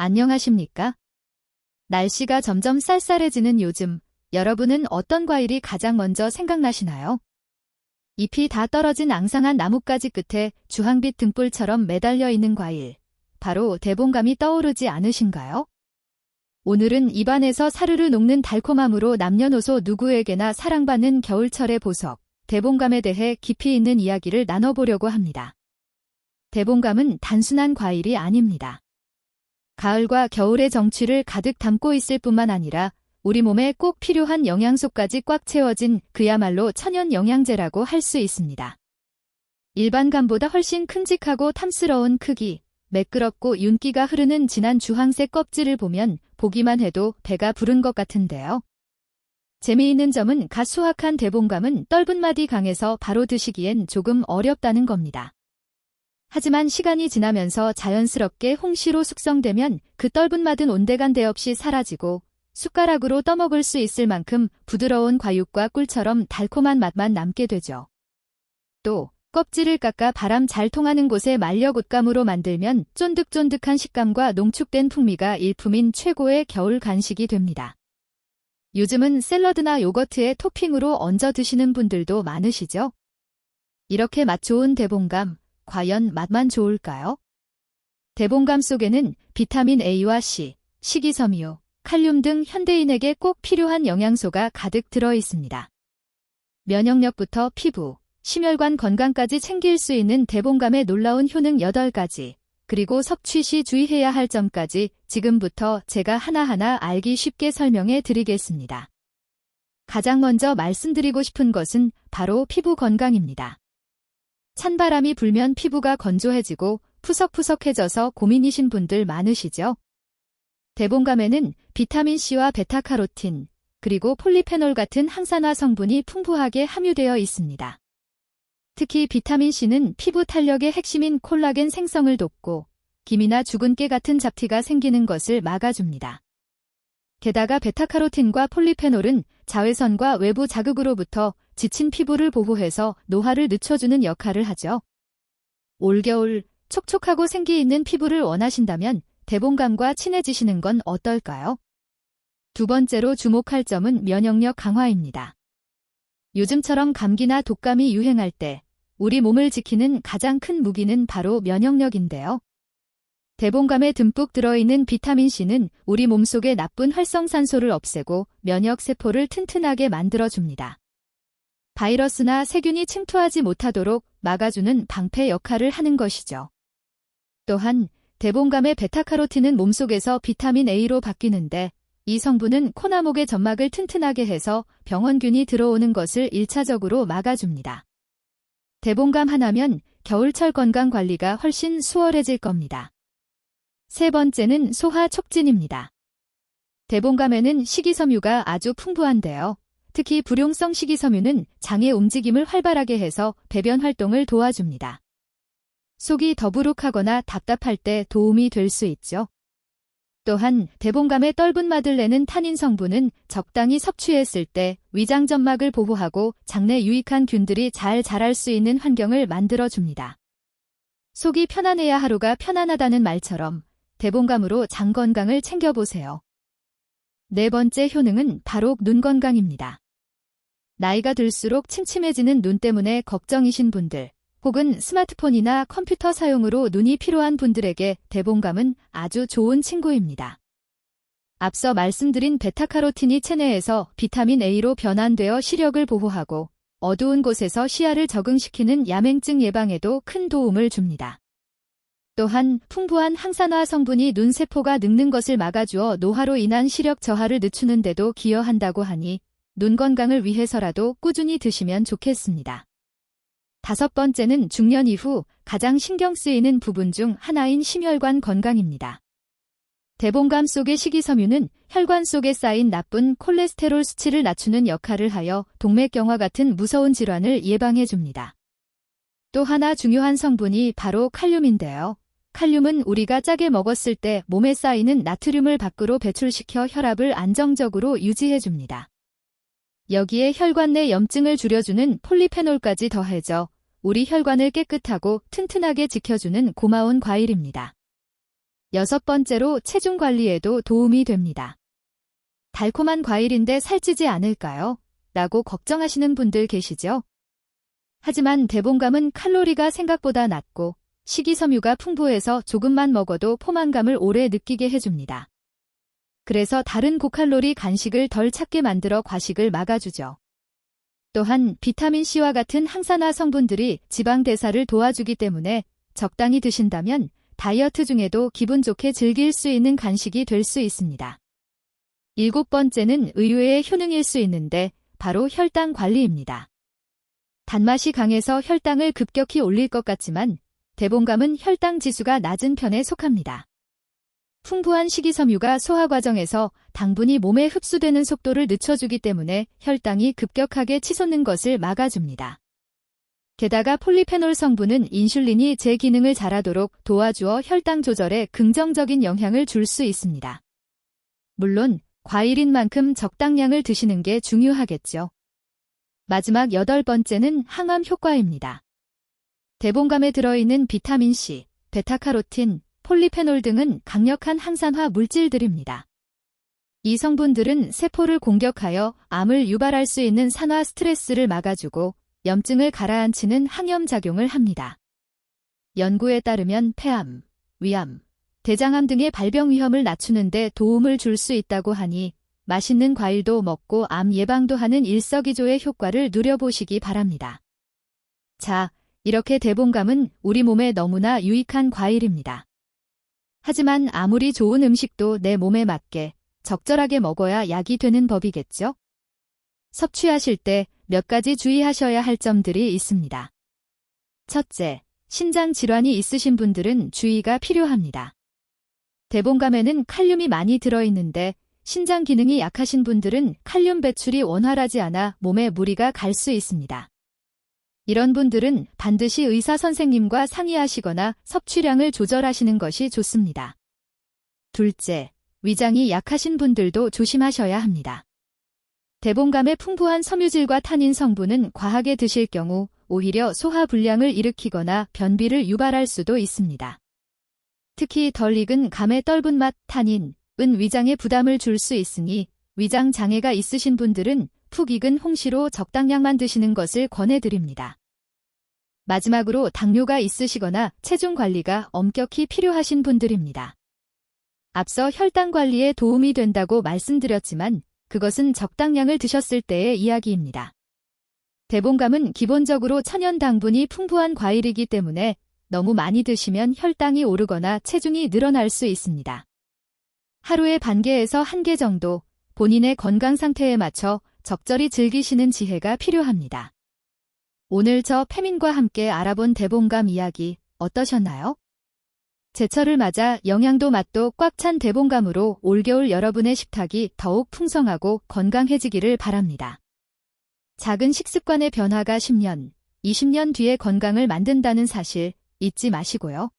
안녕하십니까? 날씨가 점점 쌀쌀해지는 요즘, 여러분은 어떤 과일이 가장 먼저 생각나시나요? 잎이 다 떨어진 앙상한 나뭇가지 끝에 주황빛 등불처럼 매달려 있는 과일, 바로 대봉감이 떠오르지 않으신가요? 오늘은 입안에서 사르르 녹는 달콤함으로 남녀노소 누구에게나 사랑받는 겨울철의 보석, 대봉감에 대해 깊이 있는 이야기를 나눠보려고 합니다. 대봉감은 단순한 과일이 아닙니다. 가을과 겨울의 정취를 가득 담고 있을 뿐만 아니라 우리 몸에 꼭 필요한 영양소까지 꽉 채워진 그야말로 천연 영양제라고 할 수 있습니다. 일반 감보다 훨씬 큼직하고 탐스러운 크기, 매끄럽고 윤기가 흐르는 진한 주황색 껍질을 보면 보기만 해도 배가 부른 것 같은데요. 재미있는 점은 갓 수확한 대봉감은 떫은 맛이 강해서 바로 드시기엔 조금 어렵다는 겁니다. 하지만 시간이 지나면서 자연스럽게 홍시로 숙성되면 그 떫은 맛은 온데간데 없이 사라지고 숟가락으로 떠먹을 수 있을 만큼 부드러운 과육과 꿀처럼 달콤한 맛만 남게 되죠. 또 껍질을 깎아 바람 잘 통하는 곳에 말려 곶감으로 만들면 쫀득쫀득한 식감과 농축된 풍미가 일품인 최고의 겨울 간식이 됩니다. 요즘은 샐러드나 요거트에 토핑으로 얹어 드시는 분들도 많으시죠? 이렇게 맛 좋은 대봉감, 과연 맛만 좋을까요? 대봉감 속에는 비타민 A와 C, 식이섬유, 칼륨 등 현대인에게 꼭 필요한 영양소가 가득 들어 있습니다. 면역력부터 피부, 심혈관 건강까지 챙길 수 있는 대봉감의 놀라운 효능 8가지, 그리고 섭취 시 주의해야 할 점까지 지금부터 제가 하나하나 알기 쉽게 설명해 드리겠습니다. 가장 먼저 말씀드리고 싶은 것은 바로 피부 건강입니다. 찬바람이 불면 피부가 건조해지고 푸석푸석해져서 고민이신 분들 많으시죠? 대봉감에는 비타민C와 베타카로틴, 그리고 폴리페놀 같은 항산화 성분이 풍부하게 함유되어 있습니다. 특히 비타민C는 피부 탄력의 핵심인 콜라겐 생성을 돕고 기미나 죽은 깨 같은 잡티가 생기는 것을 막아줍니다. 게다가 베타카로틴과 폴리페놀은 자외선과 외부 자극으로부터 지친 피부를 보호해서 노화를 늦춰주는 역할을 하죠. 올겨울 촉촉하고 생기 있는 피부를 원하신다면 대봉감과 친해지시는 건 어떨까요? 두 번째로 주목할 점은 면역력 강화입니다. 요즘처럼 감기나 독감이 유행할 때 우리 몸을 지키는 가장 큰 무기는 바로 면역력인데요. 대봉감에 듬뿍 들어있는 비타민C는 우리 몸속의 나쁜 활성산소를 없애고 면역세포를 튼튼하게 만들어줍니다. 바이러스나 세균이 침투하지 못하도록 막아주는 방패 역할을 하는 것이죠. 또한 대봉감의 베타카로틴은 몸속에서 비타민 A로 바뀌는데 이 성분은 코나목의 점막을 튼튼하게 해서 병원균이 들어오는 것을 1차적으로 막아줍니다. 대봉감 하나면 겨울철 건강 관리가 훨씬 수월해질 겁니다. 세 번째는 소화 촉진입니다. 대봉감에는 식이섬유가 아주 풍부한데요. 특히 불용성 식이섬유는 장의 움직임을 활발하게 해서 배변 활동을 도와줍니다. 속이 더부룩하거나 답답할 때 도움이 될 수 있죠. 또한 대봉감의 떫은 맛을 내는 타닌 성분은 적당히 섭취했을 때 위장 점막을 보호하고 장내 유익한 균들이 잘 자랄 수 있는 환경을 만들어줍니다. 속이 편안해야 하루가 편안하다는 말처럼 대봉감으로 장 건강을 챙겨보세요. 네 번째 효능은 바로 눈 건강입니다. 나이가 들수록 침침해지는 눈 때문에 걱정이신 분들, 혹은 스마트폰이나 컴퓨터 사용으로 눈이 피로한 분들에게 대봉감은 아주 좋은 친구입니다. 앞서 말씀드린 베타카로틴이 체내에서 비타민 A로 변환되어 시력을 보호하고 어두운 곳에서 시야를 적응시키는 야맹증 예방에도 큰 도움을 줍니다. 또한 풍부한 항산화 성분이 눈 세포가 늙는 것을 막아주어 노화로 인한 시력 저하를 늦추는 데도 기여한다고 하니 눈 건강을 위해서라도 꾸준히 드시면 좋겠습니다. 다섯 번째는 중년 이후 가장 신경 쓰이는 부분 중 하나인 심혈관 건강입니다. 대봉감 속의 식이섬유는 혈관 속에 쌓인 나쁜 콜레스테롤 수치를 낮추는 역할을 하여 동맥경화 같은 무서운 질환을 예방해줍니다. 또 하나 중요한 성분이 바로 칼륨인데요. 칼륨은 우리가 짜게 먹었을 때 몸에 쌓이는 나트륨을 밖으로 배출시켜 혈압을 안정적으로 유지해줍니다. 여기에 혈관 내 염증을 줄여주는 폴리페놀까지 더해져 우리 혈관을 깨끗하고 튼튼하게 지켜주는 고마운 과일입니다. 6번째로 체중 관리에도 도움이 됩니다. 달콤한 과일인데 살찌지 않을까요? 라고 걱정하시는 분들 계시죠? 하지만 대봉감은 칼로리가 생각보다 낮고 식이섬유가 풍부해서 조금만 먹어도 포만감을 오래 느끼게 해줍니다. 그래서 다른 고칼로리 간식을 덜 찾게 만들어 과식을 막아주죠. 또한 비타민C와 같은 항산화 성분들이 지방 대사를 도와주기 때문에 적당히 드신다면 다이어트 중에도 기분 좋게 즐길 수 있는 간식이 될 수 있습니다. 7번째는 의외의 효능일 수 있는데 바로 혈당 관리입니다. 단맛이 강해서 혈당을 급격히 올릴 것 같지만 대봉감은 혈당 지수가 낮은 편에 속합니다. 풍부한 식이섬유가 소화 과정에서 당분이 몸에 흡수되는 속도를 늦춰주기 때문에 혈당이 급격하게 치솟는 것을 막아줍니다. 게다가 폴리페놀 성분은 인슐린이 제 기능을 잘하도록 도와주어 혈당 조절에 긍정적인 영향을 줄 수 있습니다. 물론 과일인 만큼 적당량을 드시는 게 중요하겠죠. 마지막 8번째는 항암 효과입니다. 대봉감에 들어있는 비타민C, 베타카로틴, 폴리페놀 등은 강력한 항산화 물질들입니다. 이 성분들은 세포를 공격하여 암을 유발할 수 있는 산화 스트레스를 막아주고 염증을 가라앉히는 항염작용을 합니다. 연구에 따르면 폐암, 위암, 대장암 등의 발병 위험을 낮추는 데 도움을 줄 수 있다고 하니 맛있는 과일도 먹고 암 예방도 하는 일석이조의 효과를 누려보시기 바랍니다. 자, 이렇게 대봉감은 우리 몸에 너무나 유익한 과일입니다. 하지만 아무리 좋은 음식도 내 몸에 맞게 적절하게 먹어야 약이 되는 법이겠죠? 섭취하실 때 몇 가지 주의하셔야 할 점들이 있습니다. 첫째, 신장 질환이 있으신 분들은 주의가 필요합니다. 대봉감에는 칼륨이 많이 들어있는데 신장 기능이 약하신 분들은 칼륨 배출이 원활하지 않아 몸에 무리가 갈 수 있습니다. 이런 분들은 반드시 의사 선생님과 상의하시거나 섭취량을 조절하시는 것이 좋습니다. 둘째, 위장이 약하신 분들도 조심하셔야 합니다. 대봉감의 풍부한 섬유질과 타닌 성분은 과하게 드실 경우 오히려 소화 불량을 일으키거나 변비를 유발할 수도 있습니다. 특히 덜 익은 감의 떫은 맛, 타닌은 위장에 부담을 줄 수 있으니 위장 장애가 있으신 분들은 푹 익은 홍시로 적당량만 드시는 것을 권해드립니다. 마지막으로 당뇨가 있으시거나 체중 관리가 엄격히 필요하신 분들입니다. 앞서 혈당 관리에 도움이 된다고 말씀드렸지만 그것은 적당량을 드셨을 때의 이야기입니다. 대봉감은 기본적으로 천연 당분이 풍부한 과일이기 때문에 너무 많이 드시면 혈당이 오르거나 체중이 늘어날 수 있습니다. 하루에 반 개에서 1개 정도 본인의 건강 상태에 맞춰 적절히 즐기시는 지혜가 필요합니다. 오늘 저 페민과 함께 알아본 대봉감 이야기 어떠셨나요? 제철을 맞아 영양도 맛도 꽉 찬 대봉감으로 올겨울 여러분의 식탁이 더욱 풍성하고 건강해지기를 바랍니다. 작은 식습관의 변화가 10년, 20년 뒤에 건강을 만든다는 사실 잊지 마시고요.